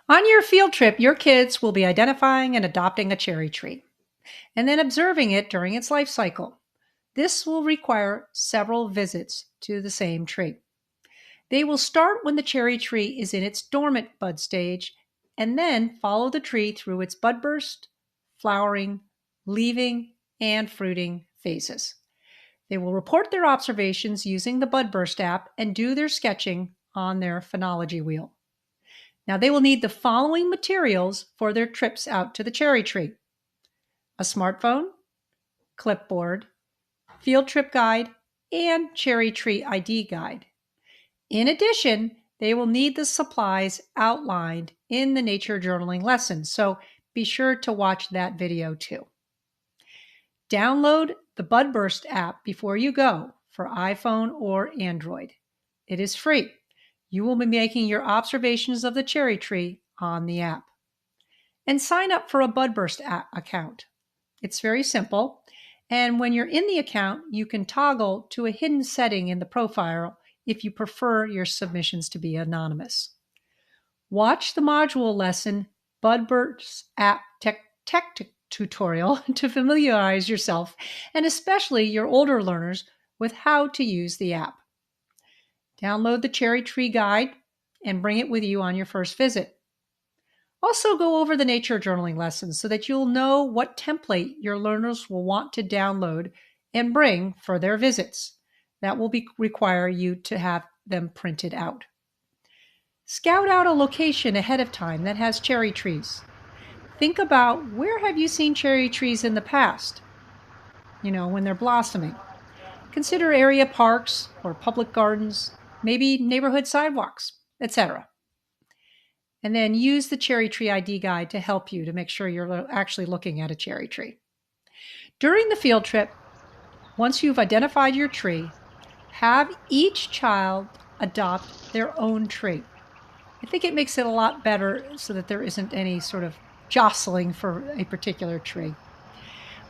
On your field trip, your kids will be identifying and adopting a cherry tree and then observing it during its life cycle. This will require several visits to the same tree. They will start when the cherry tree is in its dormant bud stage and then follow the tree through its budburst, flowering, leaving, and fruiting phases. They will report their observations using the Budburst app and do their sketching on their phenology wheel. Now, they will need the following materials for their trips out to the cherry tree: a smartphone, clipboard, field trip guide, and cherry tree ID guide. In addition, they will need the supplies outlined in the nature journaling lesson, so be sure to watch that video too. Download the Budburst app before you go for iPhone or Android. It is free. You will be making your observations of the cherry tree on the app. And sign up for a Budburst account. It's very simple. And when you're in the account, you can toggle to a hidden setting in the profile if you prefer your submissions to be anonymous. Watch the module lesson, Budburst app tech tutorial, to familiarize yourself, and especially your older learners, with how to use the app. Download the Cherry Tree Guide and bring it with you on your first visit. Also, go over the nature journaling lessons so that you'll know what template your learners will want to download and bring for their visits. That will require you to have them printed out. Scout out a location ahead of time that has cherry trees. Think about, where have you seen cherry trees in the past? When they're blossoming. Consider area parks or public gardens, maybe neighborhood sidewalks, etc. And then use the Cherry Tree ID guide to help you to make sure you're actually looking at a cherry tree. During the field trip, once you've identified your tree, have each child adopt their own tree. I think it makes it a lot better so that there isn't any sort of jostling for a particular tree.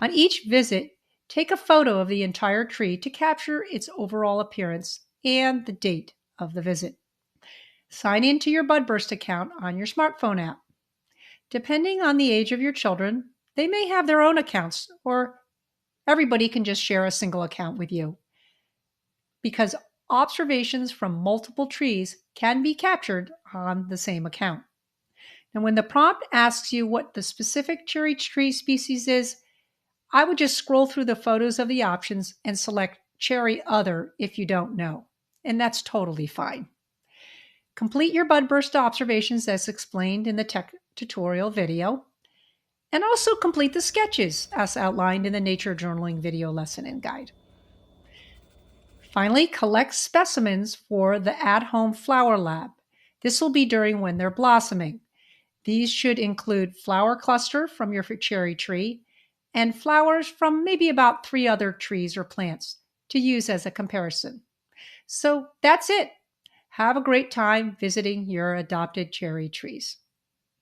On each visit, take a photo of the entire tree to capture its overall appearance and the date of the visit. Sign into your Budburst account on your smartphone app. Depending on the age of your children, they may have their own accounts, or everybody can just share a single account with you, because observations from multiple trees can be captured on the same account. And when the prompt asks you what the specific cherry tree species is, I would just scroll through the photos of the options and select Cherry Other if you don't know. And that's totally fine. Complete your Budburst observations as explained in the tech tutorial video. And also complete the sketches as outlined in the nature journaling video lesson and guide. Finally, collect specimens for the at-home flower lab. This will be during when they're blossoming. These should include flower cluster from your cherry tree and flowers from maybe about 3 other trees or plants to use as a comparison. So that's it. Have a great time visiting your adopted cherry trees.